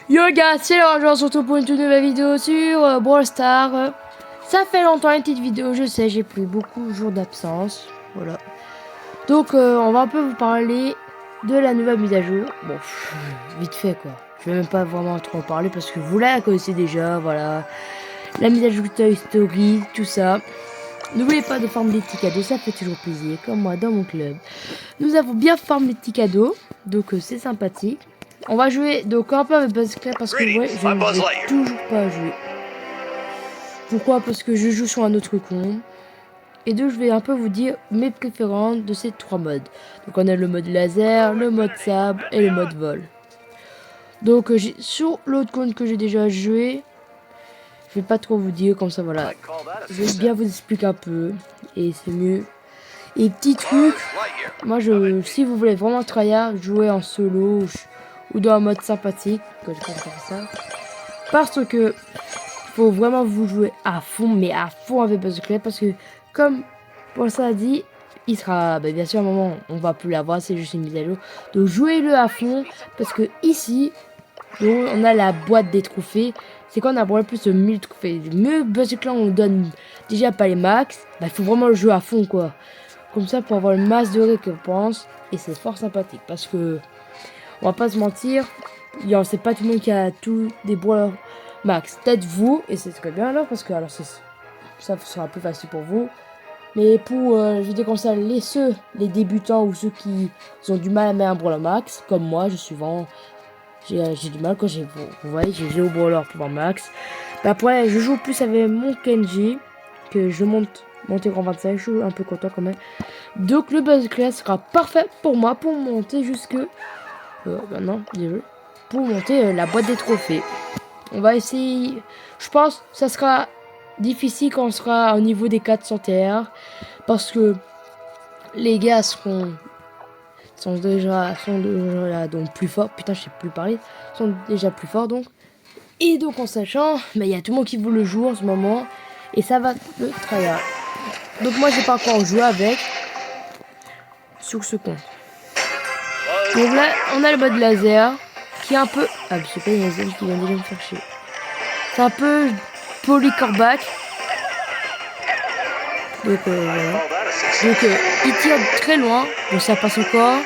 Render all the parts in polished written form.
Yo gars, c'est Laurent, surtout pour une toute nouvelle vidéo sur Brawl Stars. Ça fait longtemps une petite vidéo, je sais, j'ai pris beaucoup de jours d'absence. Voilà. Donc on va un peu vous parler de la nouvelle mise à jour. Bon, vite fait quoi. Je vais même pas vraiment trop en parler parce que vous la connaissez déjà, voilà. La mise à jour Toy Story, tout ça. N'oubliez pas de farmer les petits cadeaux, ça fait toujours plaisir, comme moi dans mon club. Nous avons bien farmé les petits cadeaux, donc c'est sympathique. On va jouer donc un peu avec Buzz Claire parce que ouais, je ne vais toujours pas jouer. Pourquoi? Parce que je joue sur un autre compte. Et donc je vais un peu vous dire mes préférences de ces trois modes. Donc on a le mode laser, le mode sable et le mode vol. Donc sur l'autre compte que j'ai déjà joué, je vais pas trop vous dire comme ça voilà. Je vais bien vous expliquer un peu et c'est mieux. Et petit truc, moi si vous voulez vraiment tryhard, jouer en solo ou dans un mode sympathique, que je pense faire ça. Parce que faut vraiment vous jouer à fond, mais à fond avec Buzz Clay, parce que comme pour ça a dit, il sera, bien sûr à un moment on va plus l'avoir, c'est juste une mise à jour. Donc jouez-le à fond, parce que ici, donc, on a la boîte des trophées. C'est quand on a plus de 1000 trophées. Mieux Buzz Clay on donne déjà pas les max, il faut vraiment le jouer à fond quoi. Comme ça pour avoir le masse de récompense, et c'est fort sympathique parce que on va pas se mentir, c'est pas tout le monde qui a tous des brawlers max. Peut-être vous, et c'est très bien alors parce que alors ça sera plus facile pour vous. Mais pour je déconseille les débutants ou ceux qui ont du mal à mettre un brawler max, comme moi, je suis vraiment j'ai du mal quand vous voyez, j'ai joué au brawler pour max. Après je joue plus avec mon Kenji que je monter grand 25, je suis un peu content quand même. Donc le Buzz Clay sera parfait pour moi pour monter jusque maintenant pour monter la boîte des trophées. On va essayer. Je pense que ça sera difficile quand on sera au niveau des 400 TR parce que les gars sont déjà là, donc plus forts. Putain, je sais plus parler. Sont déjà plus forts donc. Et donc en sachant, il y a tout le monde qui veut le jouer en ce moment et ça va le tryhard. Donc moi j'ai pas encore joué avec sur ce compte. Donc là on a le mode laser qui est un peu... Ah je sais pas, il y a des qui vient déjà me faire chier. C'est un peu polycorbac. Donc voilà. Donc il tire très loin, donc ça passe encore.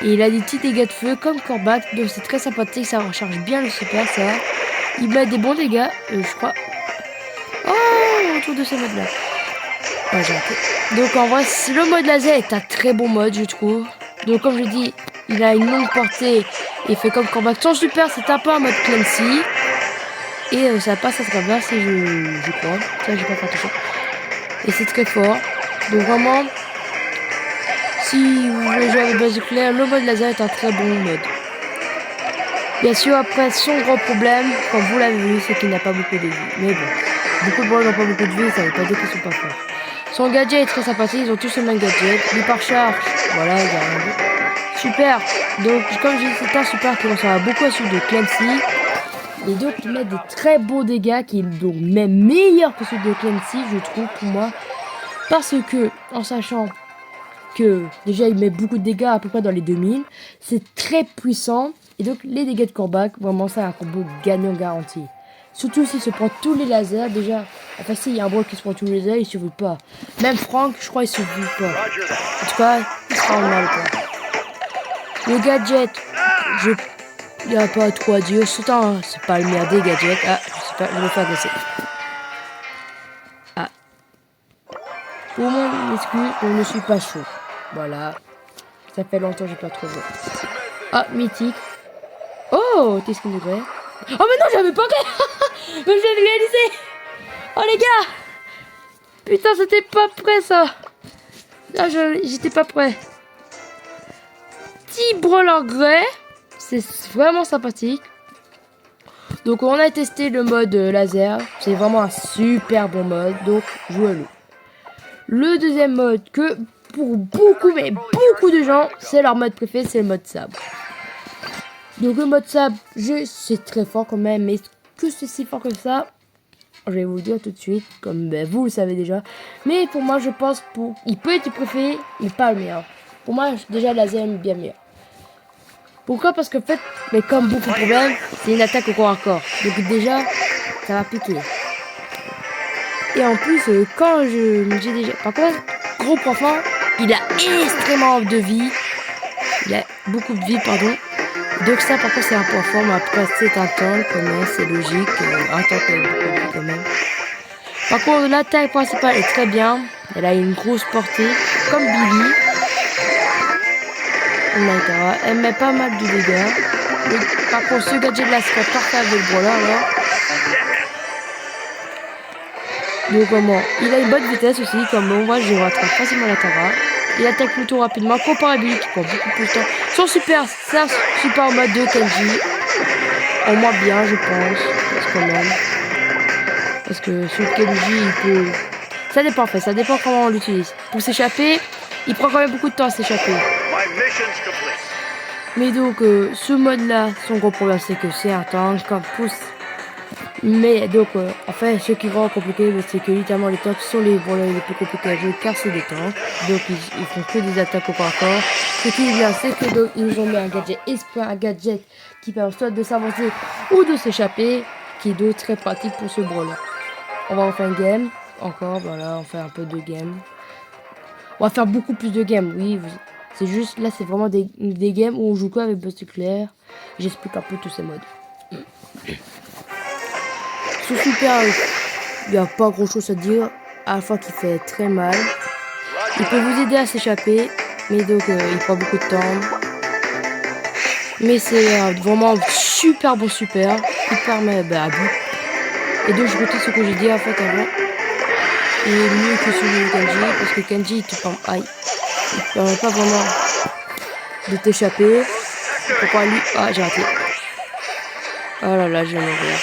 Et il a des petits dégâts de feu comme Corbac, donc c'est très sympathique, ça recharge bien le super ça. Il met des bons dégâts, je crois. Oh, autour de ce mode là. Ouais, j'ai raté. Donc en vrai, le mode laser est un très bon mode, je trouve. Donc comme je dis, il a une longue portée et fait comme Corbac. Son super, c'est un peu un mode Clancy. Et ça passe à travers, si je crois. Tiens, j'ai pas fait attention. Et c'est très fort. Donc vraiment, si vous voulez jouer avec Buzz Clay, le mode laser est un très bon mode. Bien sûr, après, son gros problème, comme vous l'avez vu, c'est qu'il n'a pas beaucoup de vie. Mais bon, beaucoup de brawlers n'ont pas beaucoup de vie, ça veut pas dire qu'ils sont pas forts. Son gadget est très sympathique, ils ont tous le même gadget. Du par-charge, voilà, il y a rien d'autre. Super. Donc, comme je dis, c'est un super qui ressemble beaucoup à celui de Clancy. Et donc, il met des très beaux dégâts qui est donc même meilleur que celui de Clancy, je trouve, pour moi. Parce que, en sachant que déjà il met beaucoup de dégâts à peu près dans les 2000, c'est très puissant. Et donc, les dégâts de Corbac, vraiment, c'est un combo gagnant garanti. Surtout s'il se prend tous les lasers. Déjà, enfin, si il y a un bro qui se prend tous les lasers, il survit pas. Même Franck, je crois, il survit pas. En tout cas, il sera en mal, quoi. Le gadget, il n'y a pas trop à dire. C'est pas le meilleur des gadgets. Ah, je sais pas, je vais faire agresser. Ah. Pour mon excuse, je ne suis pas chaud. Voilà. Ça fait longtemps que j'ai pas trop joué. Ah, mythique. Oh, t'es ce que je voudrais. Oh, mais non, j'avais pas mais je l'ai réalisé. Oh, les gars. Putain, c'était pas prêt, ça. Là, j'étais pas prêt. Petit brawler grey. C'est vraiment sympathique. Donc, on a testé le mode laser. C'est vraiment un super bon mode. Donc, jouez-le. Le deuxième mode que pour beaucoup, mais beaucoup de gens, c'est leur mode préféré, c'est le mode sable. Donc le mode sable, c'est très fort quand même, mais que c'est si fort que ça, je vais vous le dire tout de suite, comme vous le savez déjà. Mais pour moi, je pense il peut être préféré, mais pas le meilleur. Pour moi, déjà laser est bien meilleur. Pourquoi? Parce qu'en fait, mais comme beaucoup de problèmes, c'est une attaque au corps à corps. Donc déjà, ça va piquer. Et en plus, quand je me dis déjà... Par contre, gros point fort, il a extrêmement de vie. Il a beaucoup de vie, pardon. Donc ça, par contre, c'est un point fort. Mais après, c'est un tank, quand même, c'est logique. Un tank avec beaucoup de vie, quand même. Par contre, l'attaque principale est très bien. Elle a une grosse portée, comme Billy. Elle met pas mal de dégâts. Mais par contre, ce gadget là serait parfait avec le brawler alors. Donc comment il a une bonne vitesse aussi, comme on voit, je rattrape facilement la Tara. Il attaque plutôt rapidement, comparé à Billy qui prend beaucoup plus de temps. Son super, c'est un super mode de Kenji. Au moins bien, je pense, quand même. Parce que sur Kenji, il peut... Ça dépend en fait, ça dépend comment on l'utilise. Pour s'échapper, il prend quand même beaucoup de temps à s'échapper. Mais donc, ce mode-là, son gros problème, c'est que c'est un tank, comme pousse. Mais donc, en fait, ce qui rend compliqué, c'est que littéralement les tanks sont les brawlers les plus compliqués à jouer car c'est des tanks. Donc, ils font que des attaques au corps à corps. Ce qui est bien, c'est que donc, ils nous ont mis un gadget espoir, un gadget qui permet soit de s'avancer ou de s'échapper, qui est donc très pratique pour ce brawler. On va refaire une game. Encore, voilà, on fait un peu de game. On va faire beaucoup plus de games, oui. C'est juste, là, c'est vraiment des games où on joue quoi avec Buster Claire. J'explique un peu tous ces modes. Ce super, il n'y a pas grand chose à dire. À la fois qu'il fait très mal. Il peut vous aider à s'échapper. Mais donc, il prend beaucoup de temps. Mais c'est vraiment super bon super. Il permet à bout. Et donc, je retire ce que j'ai dit en fait avant. Il est mieux que celui de Kenji. Parce que Kenji, il te permet pas vraiment de t'échapper. Pourquoi lui? Ah, j'ai raté. Oh là là, je vais mourir.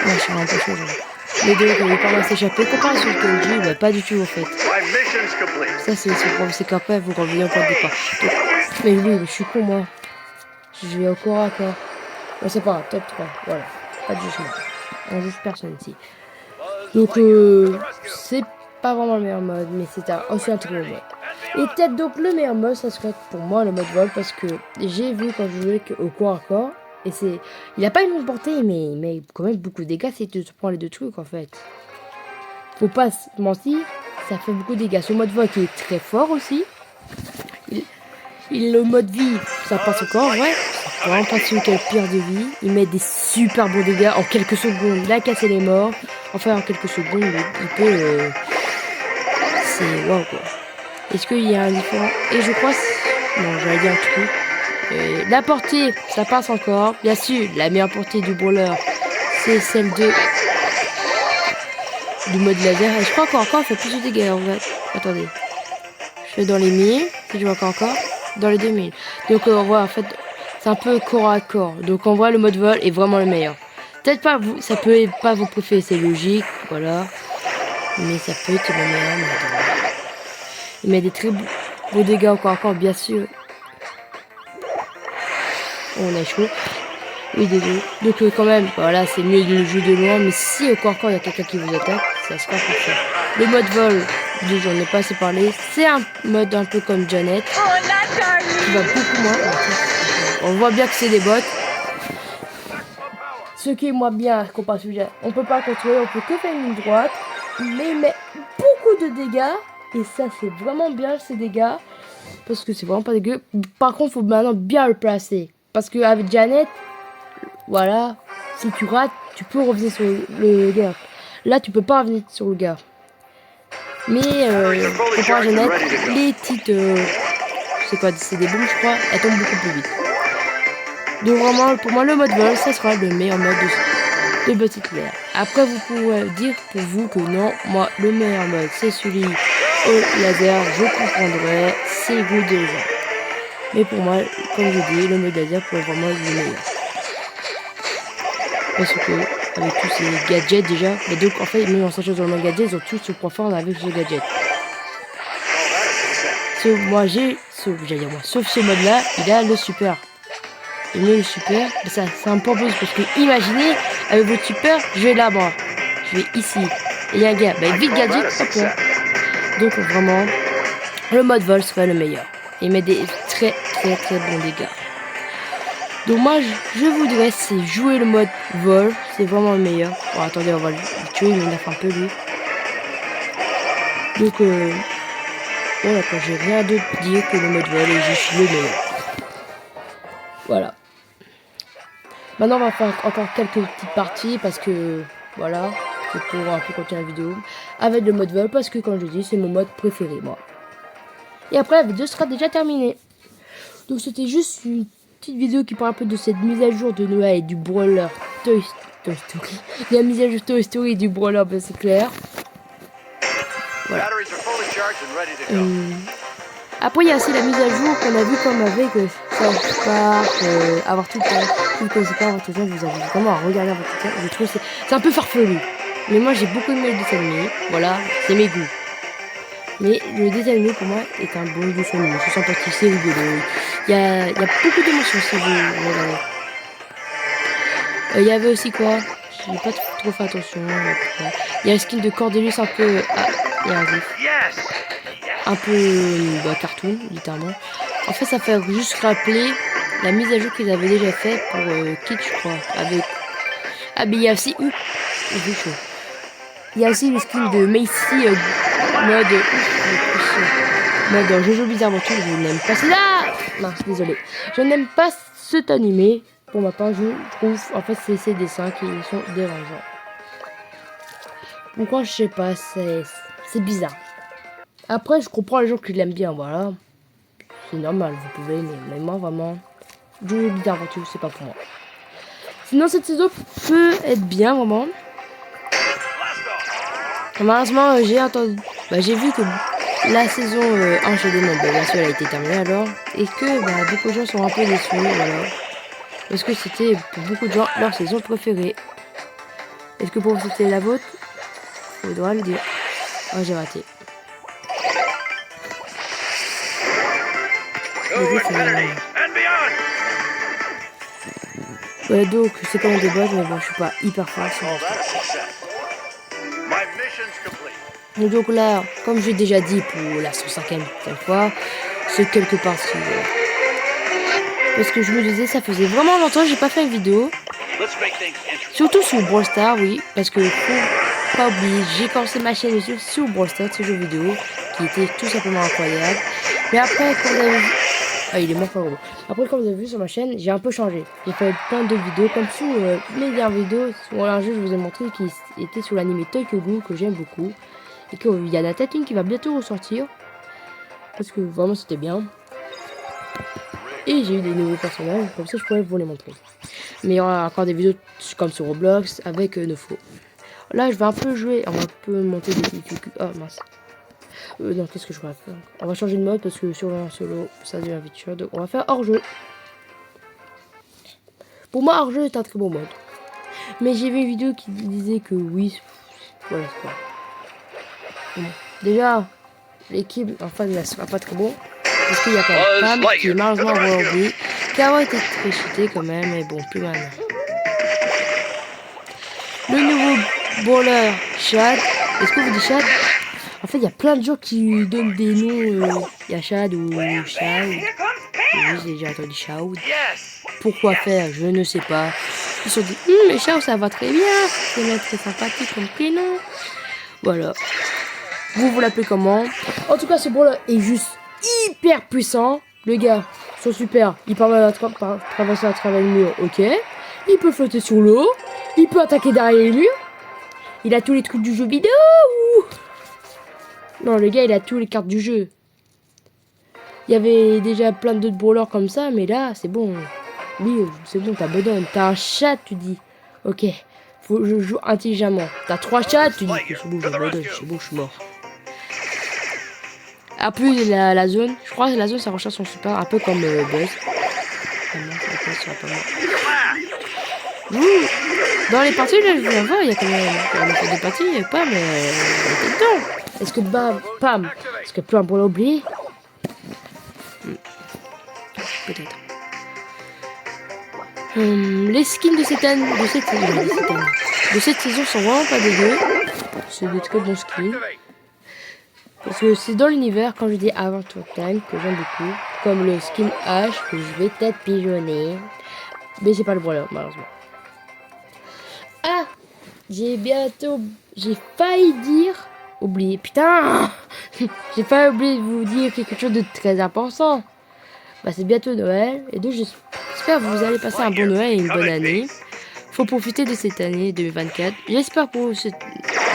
Ouais, je suis un peu chaud. Les deux, il permet de s'échapper. Comparé sur Kenji, bah, pas du tout en fait. Ça, c'est qu'après, vous revenez encore au départ. Donc, mais oui, je suis con, moi. Je vais au corps à corps. On sait pas, top 3. Voilà. Pas de jugement. On juge personne ici. Donc, c'est pas vraiment le meilleur mode, mais c'est aussi un très bon mode. Et peut-être donc le meilleur mode, ça serait pour moi le mode vol, parce que j'ai vu quand je jouais au corps à corps, et c'est, il a pas une longue portée, mais il met quand même beaucoup de dégâts si tu te prends les deux trucs en fait. Faut pas se mentir, ça fait beaucoup de dégâts. Ce mode vol qui est très fort aussi. Le mode vie, ça passe encore, ouais. C'est vraiment pas celui qui a le pire de vie. Il met des super bons dégâts en quelques secondes. Il a cassé les morts. Enfin, en quelques secondes, il peut. C'est waouh quoi. Est-ce qu'il y a un différent? Et je crois. Non, j'avais dit un truc. La portée, ça passe encore. Bien sûr, la meilleure portée du brawler, c'est celle du mode laser. Et je crois qu'encore, il fait plus de dégâts en fait. Attendez. Je fais dans les 1000. Si je vois encore. Dans les 2000. Donc on voit en fait c'est un peu corps à corps. Donc on voit le mode vol est vraiment le meilleur. Peut-être pas vous, ça peut être pas vos préférés, c'est logique, voilà. Mais ça peut être le meilleur mode. Il met des très beaux dégâts au corps à corps, bien sûr. On a chaud. Oui, désolé. Donc quand même, voilà, c'est mieux de jouer de loin. Mais si au corps à corps il y a quelqu'un qui vous attaque, ça sera parfait. Le mode vol, j'en ai pas assez parlé. C'est un mode un peu comme Janet. Qui va beaucoup moins. On voit bien que c'est des bots. Ce qui est moins bien comparé à celui-là, on peut pas contrôler, on peut que faire une ligne droite. Mais il met beaucoup de dégâts. Et ça, c'est vraiment bien ces dégâts. Parce que c'est vraiment pas dégueu. Par contre, il faut maintenant bien le placer. Parce qu'avec Janet, voilà, si tu rates, tu peux revenir sur le gars. Là, tu peux pas revenir sur le gars. Mais, comparé à Janet, les petites. C'est quoi, c'est des bombes, je crois, elles tombent beaucoup plus vite. Donc vraiment, pour moi, le mode vol, ça sera le meilleur mode de Buster Claire. Après, vous pouvez dire pour vous que non, moi, le meilleur mode, c'est celui au laser, je comprendrais, c'est goût de gens. Mais pour moi, comme je dis, le mode laser pour vraiment être le meilleur. Parce que, avec tous ces gadgets déjà, mais donc en fait, même en sachant dans le mode gadget, ils ont tous ce point fort avec ce gadget. Sauf moi, sauf ce mode là, il a le super. Et mieux le super, ça c'est un peu plus parce que imaginez, avec votre super, je vais là-bas, je vais ici, et il y a un gars, bah vite gadget, hop là. Donc vraiment, le mode vol serait le meilleur. Il met des très très bon dégâts. Donc moi je voudrais c'est jouer le mode vol, c'est vraiment le meilleur. Bon attendez, on va le tuer, il m'énerve un peu lui. Donc voilà, quand j'ai rien d'autre à dire que le mode vol et je suis le meilleur. Voilà. Maintenant on va faire encore quelques petites parties parce que voilà, c'est pour un peu continuer la vidéo avec le mode vol parce que comme je dis c'est mon mode préféré moi. Et après la vidéo sera déjà terminée. Donc c'était juste une petite vidéo qui parle un peu de cette mise à jour de Noël et du brawler Toy Story. La mise à jour Toy Story et du brawler, ben c'est clair. Voilà. Après il y a aussi la mise à jour qu'on a vu comme avec South Park, avoir tout le temps. Si vous ne connaissez pas votre temps, vous avez vraiment à regarder votre temps. Je trouve c'est un peu farfelu. Mais moi j'ai beaucoup aimé le dessin animé. Voilà, c'est mes goûts. Mais le dessin animé pour moi est un bon dessin animé. C'est sympathique, c'est rigolo. Il y a beaucoup d'émotions si vous regardez. Il y avait aussi quoi? J'ai pas trop fait attention. Il y a le skin de Cordelius un peu. Il y a un peu cartoon, littéralement. En fait, ça fait juste rappeler la mise à jour qu'ils avaient déjà fait pour Kit, je crois. Avec. Ah, mais il y a aussi. Il y a aussi le skin de Macy mode Jojo Bizarre Adventure. Je n'aime pas cela. Non, désolé. Je n'aime pas cet animé. Pour ma part, je trouve. En fait, c'est ces dessins qui sont dérangeants. Pourquoi, je sais pas. C'est bizarre. Après, je comprends les gens qui l'aiment bien, voilà. C'est normal, vous pouvez aimer. Mais moi, vraiment, Jojo Bizarre Adventure, c'est pas pour moi. Sinon, cette saison peut être bien, vraiment. Malheureusement, j'ai vu que la saison 1 chez Demon, bien sûr, elle a été terminée alors. Et que beaucoup de gens sont un peu déçus, voilà. Parce que c'était, pour beaucoup de gens, leur saison préférée. Est-ce que pour vous, c'était la vôtre? Faudra le dire. Oh, j'ai raté. Donc, c'est quand même des bots, mais bon, je suis pas hyper fort sur mon sport. Et donc là, comme j'ai déjà dit pour la 105e fois, c'est quelque part si... Parce que je me disais, ça faisait vraiment longtemps que j'ai pas fait une vidéo. Surtout sur Brawl Stars, oui. Parce que faut pas oublier, j'ai commencé ma chaîne sur Brawl Stars, ce jeu vidéo, qui était tout simplement incroyable. Mais après, quand vous avez vu... Ah, il est mort, pas gros. Après, comme vous avez vu sur ma chaîne, j'ai un peu changé. J'ai fait plein de vidéos, comme sur mes dernières vidéos, sur un jeu que je vous ai montré, qui était sur l'anime Toykogou, que j'aime beaucoup. Et qu'il y en a peut-être une qui va bientôt ressortir. Parce que vraiment, c'était bien. Et j'ai eu des nouveaux personnages, comme ça je pourrais vous les montrer. Mais il y aura encore des vidéos comme sur Roblox avec Nofo. Là je vais un peu jouer, on va un peu monter des difficultés. Oh mince. Non, qu'est-ce que je vais faire? On va changer de mode parce que sur un solo ça devient vite chaud. Donc on va faire hors-jeu. Pour moi hors-jeu est un très bon mode. Mais j'ai vu une vidéo qui disait que oui. Voilà, c'est pas. Bon. Déjà, l'équipe en face ne sera pas très bon. Parce qu'il y a quand même Pam qui est malheureusement oublié, qui a été très cheaté quand même, mais bon, plus mal. Le nouveau brawler, Chad. Est-ce que vous dites Chad? En fait, il y a plein de gens qui donnent des noms. Il y a Chad ou Chad. Oui, j'ai déjà entendu Chad. Pourquoi faire? Je ne sais pas. Ils se sont dit, mais Chad, ça va très bien. C'est très sympathique comme prénom. Voilà. Vous l'appelez comment? En tout cas, ce brawler est juste hyper puissant. Le gars, sont super. Il permet de traverser à travers le mur, ok. Il peut flotter sur l'eau. Il peut attaquer derrière les murs. Il a tous les trucs du jeu vidéo. Non, le gars, il a tous les cartes du jeu. Il y avait déjà plein d'autres brawlers comme ça, mais là, c'est bon. Lui, c'est bon, t'abandonnes. T'as un chat, tu dis. Ok, faut que je joue intelligemment. T'as 3 chats, tu dis. C'est bon, j'abandonne. C'est bon, je suis mort. Ah, plus la zone, je crois que la zone ça recharge son super, un peu comme Buzz. Dans les parties là, je viens voir, il y a quand même on a fait des parties, il y a pas, mais il était dedans. Est-ce que Pam, est-ce que plus un pour l'oublier? Peut-être. Les skins de cette saison sont vraiment pas dégueux. C'est des très bons skins. Parce que c'est dans l'univers, quand je dis Adventure Time, que j'aime beaucoup. comme le skin H que je vais peut-être pigeonner. Mais c'est pas le brawler, malheureusement. Ah, j'ai failli dire, oublié, putain, j'ai failli oublier de vous dire quelque chose de très important. Bah, c'est bientôt Noël, et donc j'espère que vous allez passer un bon Noël et une bonne année. Faut profiter de cette année 2024. J'espère que cette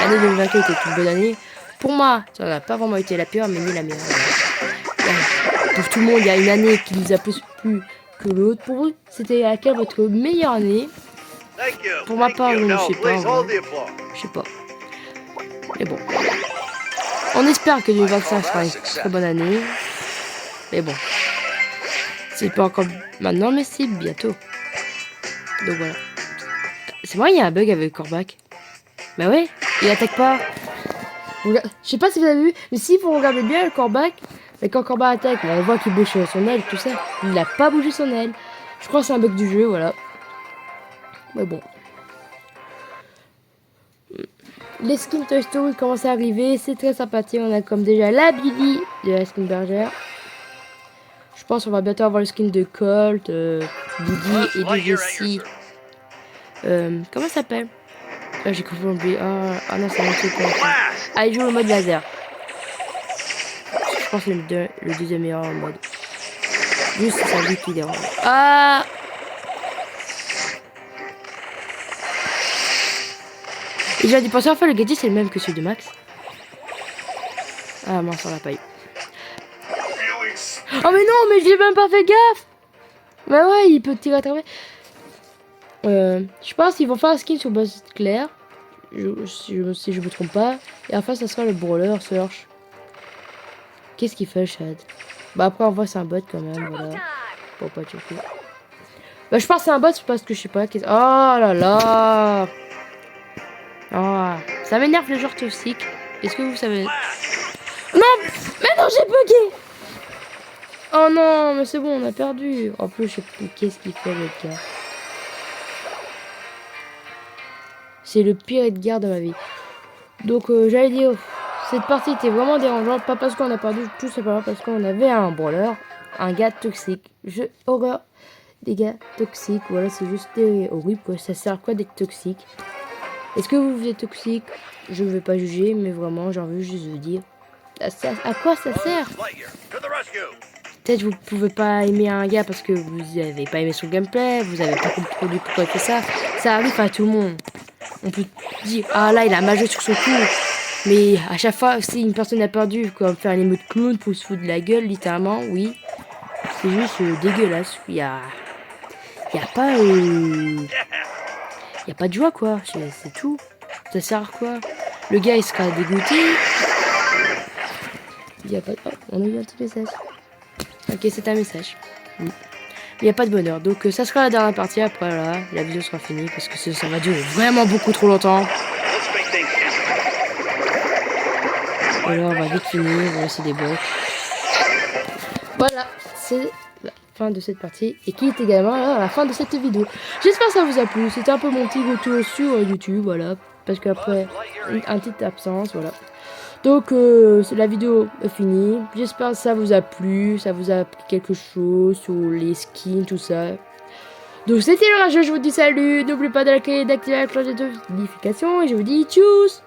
année 2024 était une bonne année. Pour moi, ça n'a pas vraiment été la pire, mais ni la meilleure. Pour tout le monde, il y a une année qui nous a plus plu que l'autre. Pour vous, c'était laquelle votre meilleure année? Pour ma part, je ne sais pas. Je sais pas. Mais bon. On espère que 2025 sera une très bonne année. Mais bon. C'est pas encore maintenant, mais c'est bientôt. Donc voilà. C'est vrai, il y a un bug avec Corbac. Bah ouais, il attaque pas. Je sais pas si vous avez vu, mais si vous regardez bien le Corbac, mais quand Corbac attaque, on voit qu'il bouge son aile, tout ça. Il a pas bougé son aile. Je crois que c'est un bug du jeu, voilà. Mais bon. Les skins Toy Story commencent à arriver, c'est très sympathique. On a comme déjà la Billy de la skin bergère. Je pense qu'on va bientôt avoir le skin de Colt, Woody et de Jessie. Comment ça s'appelle? Ah, j'ai complètement oublié. Ah non, c'est un truc. Ah, il joue le mode laser. Je pense que c'est le deuxième meilleur mode. Juste, c'est sa vie qui dérange. Ah! Et j'ai dû penser en fait, le gadget c'est le même que celui de Max. Ah mince, on l'a pas eu. Oh mais non, mais j'ai même pas fait gaffe! Bah ouais, il peut tirer à travers. Je pense qu'ils vont faire un skin sur base claire. Si je me trompe pas. Et enfin, ça sera le brawler Search. Qu'est-ce qu'il fait, Chad? Bah après, on voit c'est un bot quand même, voilà. Pour pas choquer. Bah je pense que c'est un bot parce que je sais pas. Oh là là! Oh, ça m'énerve les joueurs toxiques. Est-ce que vous savez? Non! Mais non, j'ai bugué! Oh non, mais c'est bon, on a perdu. En plus, je sais plus qu'est-ce qu'il fait, le gars. C'est le pire Edgar de ma vie. Donc, j'allais dire, cette partie était vraiment dérangeante. Pas parce qu'on a perdu, tout simplement parce qu'on avait un brawler, un gars toxique. Horreur des gars toxiques. Voilà, c'est juste horrible, quoi. Ça sert à quoi d'être toxique? Est-ce que vous êtes toxique? Je ne vais pas juger, mais vraiment, j'ai envie juste de dire. À quoi ça sert? Peut-être vous pouvez pas aimer un gars parce que vous avez pas aimé son gameplay, vous avez pas compris pourquoi il fait ça. Ça arrive à tout le monde. On peut dire, ah là, il a majeur sur son coup. Mais à chaque fois, si une personne a perdu, comme faire les mots de clown pour se foutre de la gueule, littéralement, oui. C'est juste dégueulasse. Il y a pas... Il y a pas de joie, quoi. C'est tout. Ça sert à quoi? Le gars, il sera dégoûté. Il y a pas de... Oh, on a eu un petit message. Ok, c'est un message. Il n'y a pas de bonheur. Donc ça sera la dernière partie. Après, là, la vidéo sera finie parce que ça va durer vraiment beaucoup trop longtemps. Et là, on va vite finir. On va laisser des blocs. Voilà, c'est la fin de cette partie. Et qui est également là, à la fin de cette vidéo. J'espère que ça vous a plu. C'était un peu mon petit retour sur YouTube. Voilà. Parce qu'après, une petite absence. Voilà. Donc la vidéo est finie. J'espère que ça vous a plu, ça vous a appris quelque chose sur les skins, tout ça. Donc c'était le rageux, je vous dis salut. N'oubliez pas de liker et d'activer la cloche de notification. Et je vous dis tchuss.